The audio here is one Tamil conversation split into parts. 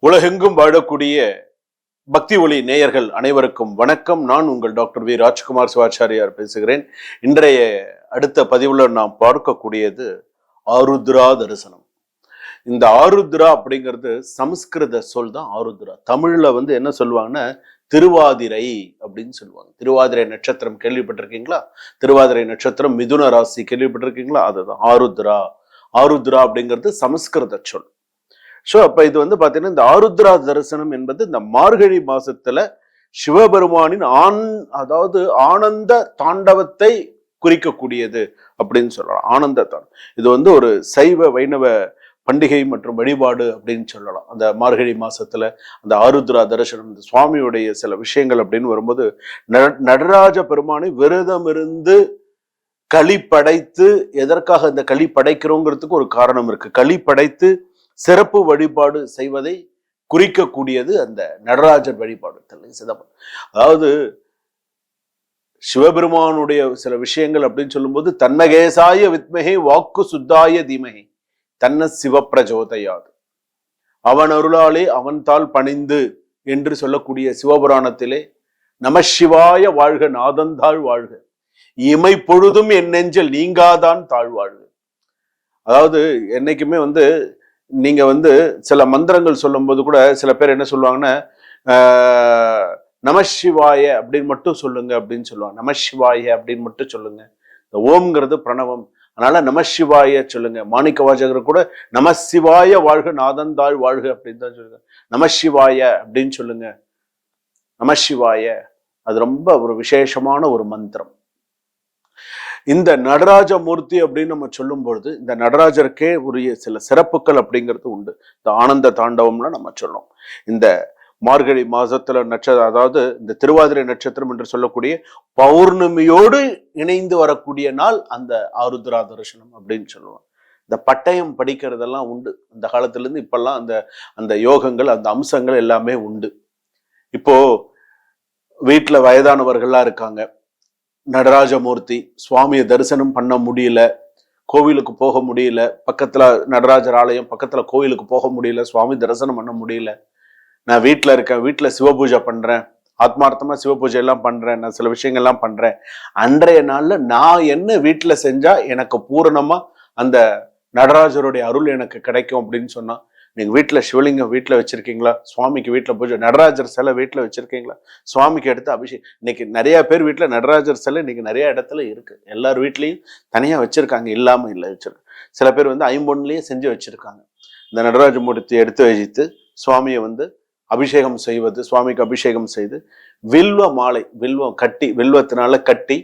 உலகெங்கும் வாழக்கூடிய பக்தி ஒளி நேயர்கள் அனைவருக்கும் வணக்கம். நான் உங்கள் டாக்டர் வி ராஜ்குமார் சிவாச்சாரியார் பேசுகிறேன். இன்றைய அடுத்த பதிவுல நாம் பார்க்கக்கூடியது ஆருத்ரா தரிசனம். இந்த ஆருத்ரா அப்படிங்கிறது சமஸ்கிருத சொல் தான். ஆருத்ரா தமிழ்ல என்ன சொல்லுவாங்கன்னா திருவாதிரை அப்படின்னு சொல்லுவாங்க. திருவாதிரை நட்சத்திரம் கேள்விப்பட்டிருக்கீங்களா? திருவாதிரை நட்சத்திரம் மிதுன ராசி கேள்விப்பட்டிருக்கீங்களா? அதுதான் ஆருத்ரா. ஆருத்ரா அப்படிங்கிறது சமஸ்கிருத சொல். ஸோ அப்ப இது பாத்தீங்கன்னா இந்த ஆருத்ரா தரிசனம் என்பது இந்த மார்கழி மாசத்துல சிவபெருமானின் அதாவது ஆனந்த தாண்டவத்தை குறிக்கக்கூடியது அப்படின்னு சொல்லலாம். ஆனந்த தாண்டவம் இது ஒரு சைவ வைணவ பண்டிகை மற்றும் வழிபாடு அப்படின்னு சொல்லலாம். அந்த மார்கழி மாசத்துல அந்த ஆருத்ரா தரிசனம், இந்த சுவாமியுடைய சில விஷயங்கள் அப்படின்னு வரும்போது நடராஜ பெருமானை விரதம் இருந்து களி படைத்து, எதற்காக இந்த களி படைக்கிறோங்கிறதுக்கு ஒரு காரணம் இருக்கு. களி படைத்து சிறப்பு வழிபாடு செய்வதை குறிக்கக்கூடியது அந்த நடராஜர் வழிபாடு. அதாவது சிவபெருமானுடைய சில விஷயங்கள் அப்படின்னு சொல்லும்போது தன்னகேசாய வித்மகே வாக்கு சுத்தாய தீமகே தன்ன சிவப்பிரஜோதையாது, அவன் அருளாலே அவன் தாள் பணிந்து என்று சொல்லக்கூடிய சிவபுராணத்திலே நமசிவாய வாழ்க நாதந்தாள் வாழ்க இமை பொழுதும் என் நெஞ்சல் நீங்காதான் தாழ்வாழ்க. அதாவது என்னைக்குமே நீங்க சில மந்திரங்கள் சொல்லும் போது கூட சில பேர் என்ன சொல்லுவாங்கன்னா நமசிவாய அப்படின்னு மட்டும் சொல்லுங்க அப்படின்னு சொல்லுவாங்க. நமசிவாய அப்படின்னு மட்டும் சொல்லுங்க. இந்த ஓம்ங்கிறது பிரணவம், அதனால நமசிவாய சொல்லுங்க. மாணிக்க வாசகர் கூட நமசிவாய வாழ்க நாதந்தாள் வாழ்க அப்படின்னு தான் சொல்லுங்க. நமசிவாய அப்படின்னு சொல்லுங்க. நமசிவாய அது ரொம்ப ஒரு விசேஷமான ஒரு மந்திரம். இந்த நடராஜ மூர்த்தி அப்படின்னு நம்ம சொல்லும் பொழுது இந்த நடராஜருக்கே உரிய சில சிறப்புகள் அப்படிங்கிறது உண்டு. இந்த ஆனந்த தாண்டவம்ல நம்ம சொல்றோம். இந்த மார்கழி மாசத்துல அதாவது இந்த திருவாதிரை நட்சத்திரம் என்று சொல்லக்கூடிய பௌர்ணமியோடு இணைந்து வரக்கூடிய நாள் அந்த ஆருத்ரா தரிசனம் அப்படின்னு சொல்லுவோம். இந்த பட்டயம் படிக்கிறதெல்லாம் உண்டு. அந்த காலத்துல இருந்து இப்பெல்லாம் அந்த அந்த யோகங்கள், அந்த அம்சங்கள் எல்லாமே உண்டு. இப்போ வீட்டுல வயதானவர்கள்லாம் இருக்காங்க, நடராஜமூர்த்தி சுவாமியை தரிசனம் பண்ண முடியல, கோவிலுக்கு போக முடியல, பக்கத்துல நடராஜர் ஆலயம் பக்கத்துல கோவிலுக்கு போக முடியல, சுவாமி தரிசனம் பண்ண முடியல. நான் வீட்டுல இருக்கேன், வீட்டுல சிவபூஜை பண்றேன், ஆத்மார்த்தமா சிவபூஜை எல்லாம் பண்றேன், நான் சில விஷயங்கள்லாம் பண்றேன். அன்றைய நாள்ல நான் என்ன வீட்டுல செஞ்சா எனக்கு பூரணமா அந்த நடராஜருடைய அருள் எனக்கு கிடைக்கும் அப்படின்னு சொன்னா, நீங்க வீட்டுல சிவலிங்கம் வீட்டுல வச்சிருக்கீங்களா? சுவாமிக்கு வீட்டுல பூஜை, நடராஜர் சிலை வீட்டுல வச்சிருக்கீங்களா? சுவாமிக்கு எடுத்து அபிஷேகம். இன்னைக்கு நிறைய பேர் வீட்டுல நடராஜர் சிலை இன்னைக்கு நிறைய இடத்துல இருக்கு. எல்லார் வீட்லயும் தனியா வச்சிருக்காங்க, இல்லாம இல்லை வச்சிருக்காங்க. சில பேர் ஐம்பொன்லயே செஞ்சு வச்சிருக்காங்க. இந்த நடராஜ மூர்த்தியை எடுத்து வச்சிட்டு சுவாமியை அபிஷேகம் செய்வது, சுவாமிக்கு அபிஷேகம் செய்து வில்வ மாலை, வில்வம் கட்டி, வில்வத்தினால கட்டி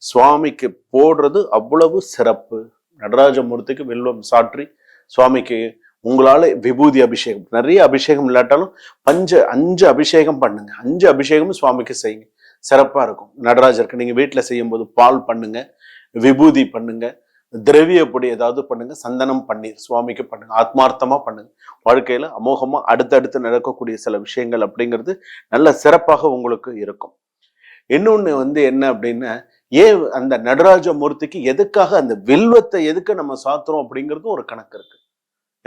சுவாமிக்கு போடுறது அவ்வளவு சிறப்பு. நடராஜ மூர்த்திக்கு வில்வம் சாற்றி சுவாமிக்கு உங்களால விபூதி அபிஷேகம், நிறைய அபிஷேகம் இல்லாட்டாலும் 5 அபிஷேகம் பண்ணுங்க. 5 அபிஷேகம் சுவாமிக்கு செய்யுங்க, சிறப்பா இருக்கும். நடராஜருக்கு நீங்க வீட்டுல செய்யும் போது பால் பண்ணுங்க, விபூதி பண்ணுங்க, திரவிய பொடி ஏதாவது பண்ணுங்க, சந்தனம் பன்னீர் சுவாமிக்கு பண்ணுங்க, ஆத்மார்த்தமா பண்ணுங்க. வாழ்க்கையில அமோகமா அடுத்தடுத்து நடக்கக்கூடிய சில விஷயங்கள் அப்படிங்கிறது நல்ல சிறப்பாக உங்களுக்கு இருக்கும். இன்னொன்னு என்ன அப்படின்னா, ஏன் அந்த நடராஜ மூர்த்திக்கு எதுக்காக அந்த வில்வத்தை எதுக்கு நம்ம சாத்துறோம் அப்படிங்கிறது ஒரு கணக்கு இருக்கு.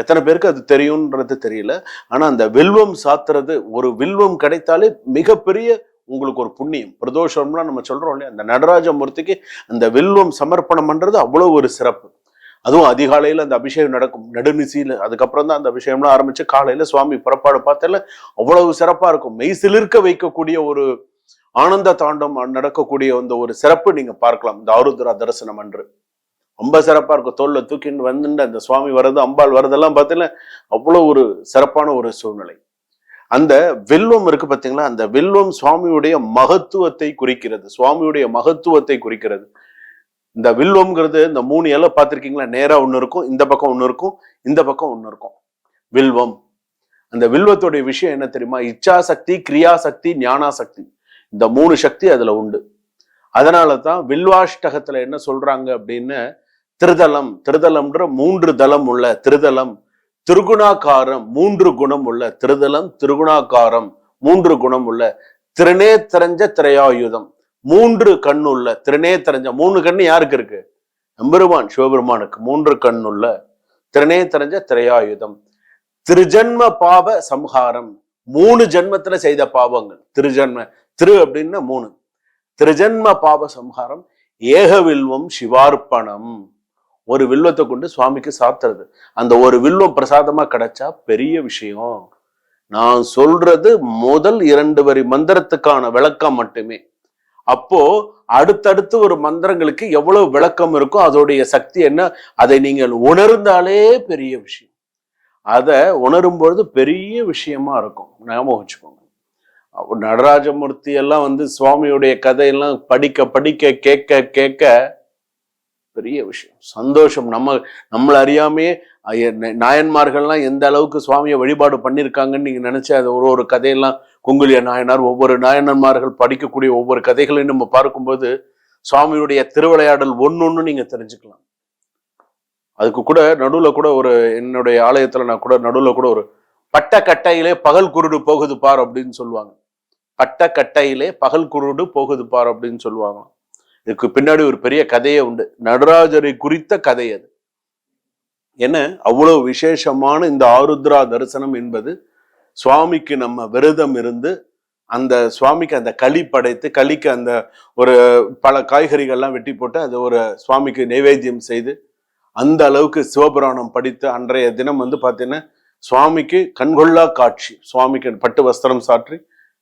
எத்தனை பேருக்கு அது தெரியும்ன்றது தெரியல. ஆனா அந்த வில்வம் சாத்துறது, ஒரு வில்வம் கிடைத்தாலே மிகப்பெரிய உங்களுக்கு ஒரு புண்ணியம். பிரதோஷம்லாம் நம்ம சொல்றோம் இல்லையா, அந்த நடராஜ மூர்த்திக்கு அந்த வில்வம் சமர்ப்பணம் பண்றது அவ்வளவு ஒரு சிறப்பு. அதுவும் அதிகாலையில அந்த அபிஷேகம் நடக்கும், நடுநிசையில. அதுக்கப்புறம் தான் அந்த அபிஷேகம்லாம் ஆரம்பிச்சு காலையில சுவாமி புறப்பாடு பார்த்தால அவ்வளவு சிறப்பா இருக்கும். மெய் சிலிர்க்க வைக்கக்கூடிய ஒரு ஆனந்த தாண்டம் நடக்கக்கூடிய ஒரு சிறப்பு நீங்க பார்க்கலாம் இந்த ஆருத்ரா தரிசனம் அன்று. ரொம்ப சிறப்பா இருக்கும். தோல்ல தூக்கின்னு அந்த சுவாமி வர்றது, அம்பாள் வர்றதெல்லாம் பார்த்தீங்கன்னா அவ்வளவு ஒரு சிறப்பான ஒரு சூழ்நிலை. அந்த வில்வம் இருக்கு பார்த்தீங்களா, அந்த வில்வம் சுவாமியுடைய மகத்துவத்தை குறிக்கிறது, சுவாமியுடைய மகத்துவத்தை குறிக்கிறது. இந்த வில்வம்ங்கிறது இந்த 3 இலை பார்த்திருக்கீங்களா? நேரா ஒண்ணு இருக்கும், இந்த பக்கம் ஒண்ணு இருக்கும், இந்த பக்கம் ஒண்ணு இருக்கும். வில்வம். அந்த வில்வத்துடைய விஷயம் என்ன தெரியுமா? இச்சா சக்தி, கிரியா சக்தி, ஞானா சக்தி, இந்த 3 சக்தி அதுல உண்டு. அதனாலதான் வில்வாஷ்டகத்துல என்ன சொல்றாங்க அப்படின்னு, திருதலம், திருதலம்ன்ற 3 தலம் உள்ள திருதலம், திருகுணாகாரம் 3 குணம் உள்ள திருதலம், திருகுணாகாரம் 3 குணம் உள்ள, திருநேத்திரஞ்ச திரையாயுதம் 3 கண் உள்ள, திருநேத்திரஞ்ச 3 கண்ணு யாருக்கு இருக்கு? எம்பெருமான் சிவபெருமானுக்கு 3 கண் உள்ள, திருநேத்திரஞ்ச திரையாயுதம், திருஜன்ம பாப சம்ஹாரம், 3 ஜென்மத்துல செய்த பாவங்கள். திருஜன்ம, திரு அப்படின்னா 3, திருஜன்ம பாப சம்ஹாரம். ஏக வில்வம் சிவார்ப்பணம், ஒரு வில்வத்தை கொண்டு சுவாமிக்கு சாத்துறது. அந்த ஒரு வில்வம் பிரசாதமா கிடைச்சா பெரிய விஷயம். நான் சொல்றது முதல் 2 வரி மந்திரத்துக்கான விளக்கம் மட்டுமே. அப்போ அடுத்தடுத்து ஒரு மந்திரங்களுக்கு எவ்வளவு விளக்கம் இருக்கோ அதோடைய சக்தி என்ன, அதை நீங்கள் உணர்ந்தாலே பெரிய விஷயம். அதை உணரும் பொழுது பெரிய விஷயமா இருக்கும். ஞாபகம் வச்சுக்கோங்க. நடராஜமூர்த்தி எல்லாம் வந்து சுவாமியுடைய கதையெல்லாம் படிக்க படிக்க கேட்க கேட்க பெரிய விஷயம், சந்தோஷம். நம்மளை அறியாமையே நாயன்மார்கள்லாம் எந்த அளவுக்கு சுவாமியை வழிபாடு பண்ணியிருக்காங்கன்னு நீங்க நினைச்ச அது ஒரு கதையெல்லாம் குங்குலிய நாயனார், ஒவ்வொரு நாயன்மார்கள் படிக்கக்கூடிய ஒவ்வொரு கதைகளையும் நம்ம பார்க்கும்போது சுவாமியுடைய திருவிளையாடல் ஒன்னொன்னு நீங்க தெரிஞ்சுக்கலாம். அதுக்கு கூட நடுவுல கூட ஒரு என்னுடைய ஆலயத்துல நான் கூட நடுவுல கூட ஒரு பட்ட கட்டையிலே பகல் குருடு போகுது பார் அப்படின்னு சொல்லுவாங்க. பட்ட கட்டையிலே பகல் குருடு போகுது பார் அப்படின்னு சொல்லுவாங்க. இதுக்கு பின்னாடி ஒரு பெரிய கதையே உண்டு, நடராஜரை குறித்த கதை அது. என்ன அவ்வளவு விசேஷமான இந்த ஆருத்ரா தரிசனம் என்பது, சுவாமிக்கு நம்ம விரதம் இருந்து அந்த சுவாமிக்கு அந்த களி படைத்து, களிக்கு அந்த ஒரு பல காய்கறிகள்லாம் வெட்டி போட்டு அது ஒரு சுவாமிக்கு நைவேத்தியம் செய்து, அந்த அளவுக்கு சிவபுராணம் படித்து அன்றைய தினம் வந்து பார்த்தீங்கன்னா சுவாமிக்கு கண்கொள்ளா காட்சி, சுவாமிக்கு பட்டு வஸ்திரம் சாற்றி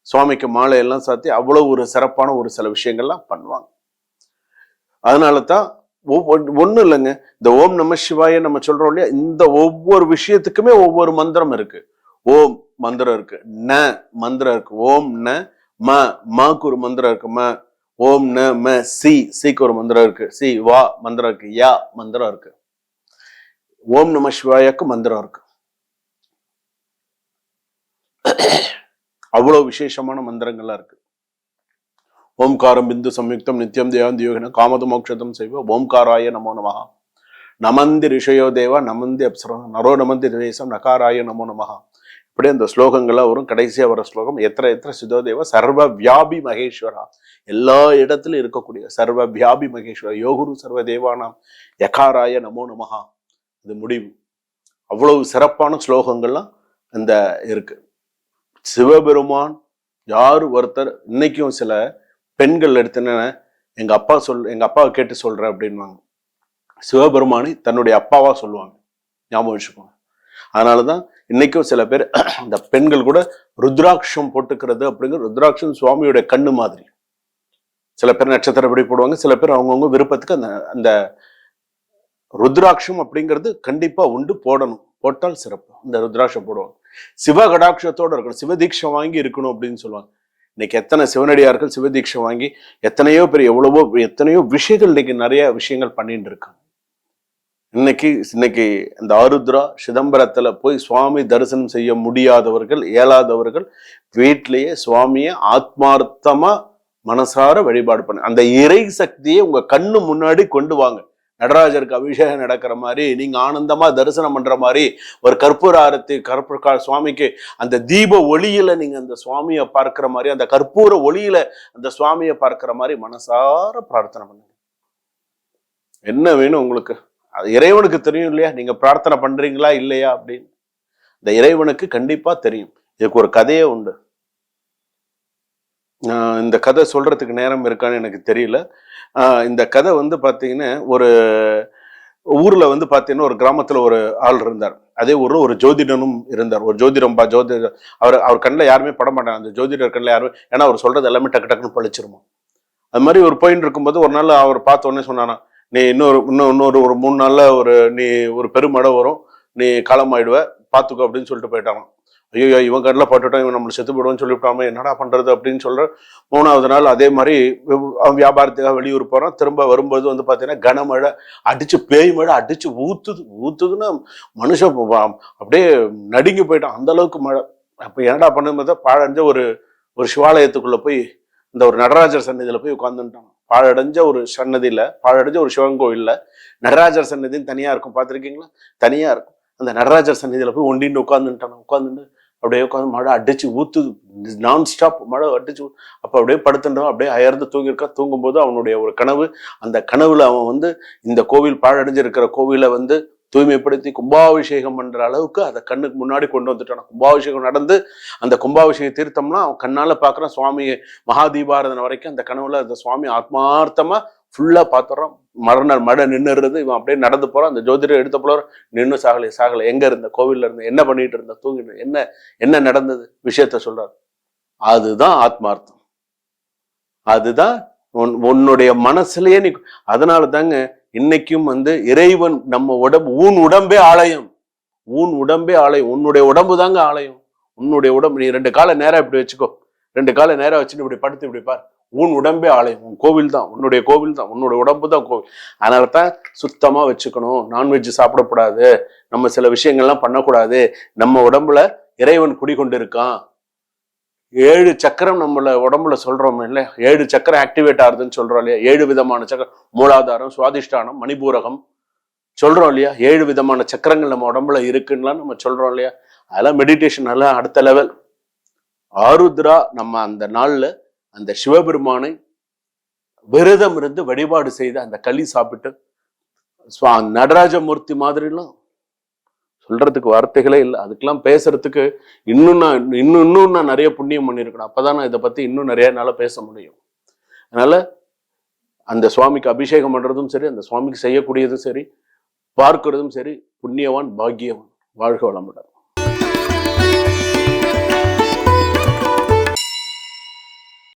சுவாமிக்கு மாலை எல்லாம் சாத்தி அவ்வளவு ஒரு சிறப்பான ஒரு சில விஷயங்கள்லாம் பண்ணுவாங்க. அதனால தான் ஒன்றும் இல்லைங்க, இந்த ஓம் நம சிவாய நம்ம சொல்றோம் இல்லையா, இந்த ஒவ்வொரு விஷயத்துக்குமே ஒவ்வொரு மந்திரம் இருக்கு. ஓம் மந்திரம் இருக்கு, ந மந்திரம் இருக்கு, ஓம் ந மக்கு ஒரு மந்திரம் இருக்கு, ஓம் ந ம சிக்கு ஒரு மந்திரம் இருக்கு, வா மந்திரம் இருக்கு, யா மந்திரம் இருக்கு. ஓம் நம சிவாயாக்கு மந்திரம் இருக்கு. அவ்வளவு விசேஷமான மந்திரங்கள்லாம் இருக்கு. ஓம்காரம் பிந்து சம்யுக்தம் நித்தியம் தேவாந்தி யோகின காமது மோட்சதம் செய்வ ஓம்காராய நமோ நமஹா. நமந்தி ரிஷயோ தேவா நமந்தி அப்சரா நரோ நமந்தி தேசம் நகாராய நமோ நமஹா. இப்படி அந்த ஸ்லோகங்கள்லாம் வரும். கடைசியா வர ஸ்லோகம் எத்திர எத்திர சிதோ தேவ சர்வ வியாபி மகேஸ்வரா, எல்லா இடத்திலும் இருக்கக்கூடிய சர்வ வியாபி மகேஸ்வரா யோகுரு சர்வ தேவானாம் யகாராய நமோ நமஹா. இது முடிவு. அவ்வளவு சிறப்பான ஸ்லோகங்கள்லாம் இந்த இருக்கு. சிவபெருமான் யாரு ஒருத்தர், இன்னைக்கும் சில பெண்கள் எடுத்துன்னு எங்க அப்பாவை கேட்டு சொல்றேன் அப்படின்வாங்க. சிவபெருமானை தன்னுடைய அப்பாவா சொல்லுவாங்க, ஞாபகம் வச்சுக்கோங்க. அதனாலதான் இன்னைக்கும் சில பேர் இந்த பெண்கள் கூட ருத்ராட்சம் போட்டுக்கிறது அப்படிங்கிற, ருத்ராட்சம் சுவாமியோட கண்ணு மாதிரி. சில பேர் நட்சத்திரப்படி போடுவாங்க, சில பேர் அவங்கவுங்க விருப்பத்துக்கு அந்த ருத்ராட்சம் அப்படிங்கிறது கண்டிப்பா உண்டு, போடணும், போட்டால் சிறப்பு. இந்த ருத்ராட்சம் போடுவாங்க. சிவகடாட்சத்தோட இருக்கணும், சிவதீட்சம் வாங்கி இருக்கணும் அப்படின்னு சொல்லுவாங்க. இன்னைக்கு எத்தனை சிவனடியார்கள் சிவதீட்சை வாங்கி எத்தனையோ பேர் எத்தனையோ விஷயங்கள் இன்னைக்கு நிறைய விஷயங்கள் பண்ணிட்டு இருக்காங்க. இன்னைக்கு இந்த ஆருத்ரா சிதம்பரத்துல போய் சுவாமி தரிசனம் செய்ய முடியாதவர்கள், இயலாதவர்கள் வீட்டிலேயே சுவாமியை ஆத்மார்த்தமா மனசார வழிபாடு பண்ண, அந்த இறை சக்தியை உங்க கண்ணு முன்னாடி கொண்டு வாங்க. நடராஜருக்கு அபிஷேகம் நடக்கிற மாதிரி, நீங்க ஆனந்தமா தரிசனம் பண்ற மாதிரி, ஒரு கற்பூர ஆரத்தி சுவாமிக்கு அந்த தீப ஒளியில நீங்க அந்த சுவாமியை பார்க்கிற மாதிரி, அந்த கற்பூர ஒளியில அந்த சுவாமியை பார்க்கிற மாதிரி மனசார பிரார்த்தனை பண்ணுங்க. என்ன வேணும் உங்களுக்கு, அது இறைவனுக்கு தெரியும் இல்லையா, நீங்க பிரார்த்தனை பண்றீங்களா இல்லையா அப்படின்னு. இந்த இறைவனுக்கு கண்டிப்பா தெரியும். இதுக்கு ஒரு கதையே உண்டு. இந்த கதை சொல்றதுக்கு நேரம் இருக்கான்னு எனக்கு தெரியல. இந்த கதை வந்து பாத்தீங்கன்னா, ஒரு ஊர்ல வந்து பாத்தீங்கன்னா ஒரு கிராமத்துல ஒரு ஆள் இருந்தார். அதே ஊர்ல ஒரு ஜோதிடனும் இருந்தார். ஒரு ஜோதிடர் அவர் கண்ணில் யாருமே பட மாட்டாங்க. அந்த ஜோதிடர் கண்ணில் யாருமே, ஏன்னா அவர் சொல்றது எல்லாமே டக்கு டக்குன்னு பழிச்சிருமா. அது மாதிரி ஒரு போயின்னு இருக்கும்போது ஒரு நாள் அவர் பார்த்த உடனே சொன்னானா, நீ இன்னொரு ஒரு 3 நாள்ல நீ ஒரு பெருமழை வரும், நீ காலமாயிடுவ, பாத்துக்கோ அப்படின்னு சொல்லிட்டு போயிட்டாங்க. ஐயோ இவன் கண்ணில் பட்டுட்டோம், இவன் நம்மளை செத்து போடுவோம்னு சொல்லிவிட்டாம என்னடா பண்றது அப்படின்னு சொல்ற. 3ஆவது நாள் அதே மாதிரி வியாபாரத்துக்காக வெளியூர் போறான். திரும்ப வரும்போது வந்து பாத்தீங்கன்னா கனமழை அடிச்சு, பேய் மழை அடிச்சு ஊத்துதுன்னா மனுஷன் அப்படியே நடுங்கி போயிட்டான், அந்த அளவுக்கு மழை. அப்ப என்னடா பண்ணும்போது பாழடைஞ்ச ஒரு சிவாலயத்துக்குள்ள போய் இந்த ஒரு நடராஜர் சன்னதியில போய் உட்கார்ந்துட்டான். பாழடைஞ்ச ஒரு சன்னதியில, பாழடைஞ்ச ஒரு சிவன் கோயில்ல நடராஜர் சன்னதின்னு தனியா இருக்கும், பார்த்திருக்கீங்களா? தனியா இருக்கும். அந்த நடராஜர் சன்னதியில போய் ஒண்டின்னு உட்காந்துட்டு அப்படியே உட்காந்து மழை அடிச்சு ஊத்துது, நான் ஸ்டாப் மழை அடிச்சு. அப்ப அப்படியே படுத்துட்டான், அப்படியே அயர்ந்து தூங்கியிருக்கா. தூங்கும்போது அவனுடைய ஒரு கனவு, அந்த கனவுல அவன் வந்து இந்த கோவில் பாழடைஞ்சிருக்கிற கோவில வந்து தூய்மைப்படுத்தி கும்பாபிஷேகம் பண்ற அளவுக்கு அதை கண்ணுக்கு முன்னாடி கொண்டு வந்துட்டான். கும்பாபிஷேகம் நடந்து அந்த கும்பாபிஷேக தீர்த்தம்னா அவன் கண்ணால பாக்குறான். சுவாமி மகாதீபாரதனை வரைக்கும் அந்த கனவுல அந்த சுவாமி ஆத்மார்த்தமா ஃபுல்லா பாத்துறான். மட நின்னுறது, இவன் அப்படியே நடந்து போறான். அந்த ஜோதிடர் எடுத்த போல நின்னு சாகலை. எங்க இருந்த? கோவில்ல இருந்த. என்ன பண்ணிட்டு இருந்த? தூங்கிட்டு. என்ன நடந்தது விஷயத்த சொல்றாரு. அதுதான் ஆத்மார்த்தம். அதுதான் உன்னுடைய மனசுலயே நீ. அதனால தாங்க இன்னைக்கும் இறைவன் நம்ம உடம்பு, உடம்பே ஆலயம். உடம்பே ஆலயம். உன்னுடைய உடம்பு தாங்க ஆலயம். உன்னுடைய உடம்பு. நீ 2 காலை நேரம் இப்படி வச்சுக்கோ. 2 காலை நேரம் வச்சுட்டு இப்படி படுத்து இப்படி பார். உடம்பே ஆலயம். உன் கோவில் தான். உன்னுடைய கோவில் தான். உன்னுடைய உடம்பு தான் கோவில். அதனாலதான் சுத்தமா வச்சுக்கணும். நான்வெஜ் சாப்பிடக்கூடாது. நம்ம சில விஷயங்கள்லாம் பண்ணக்கூடாது. நம்ம உடம்புல இறைவன் குடிகொண்டு இருக்கான். 7 சக்கரம் நம்மள உடம்புல சொல்றோம் இல்ல, 7 சக்கரம் ஆக்டிவேட் ஆகுதுன்னு சொல்றோம் இல்லையா? 7 விதமான சக்கரம். மூலாதாரம், சுவாதிஷ்டானம், மணிபூரகம் சொல்றோம் இல்லையா? 7 விதமான சக்கரங்கள் நம்ம உடம்புல இருக்குன்னா நம்ம சொல்றோம் இல்லையா? அதெல்லாம் மெடிடேஷன் எல்லாம் அடுத்த லெவல். ஆருத்ரா நம்ம அந்த நாள்ல அந்த சிவபெருமானை விரதம் இருந்து வழிபாடு செய்து அந்த களி சாப்பிட்டு நடராஜமூர்த்தி மாதிரிலாம் சொல்றதுக்கு வார்த்தைகளே இல்லை. அதுக்கெல்லாம் பேசுறதுக்கு இன்னும் நான் நிறைய புண்ணியம் பண்ணியிருக்கணும். அப்பதான் நான் இதை பத்தி இன்னும் நிறைய நாள பேச முடியும். அதனால அந்த சுவாமிக்கு அபிஷேகம் பண்றதும் சரி, அந்த சுவாமிக்கு செய்யக்கூடியதும் சரி, பார்க்கிறதும் சரி, புண்ணியவான் பாக்கியவான். வாழ்க வளமுடன்.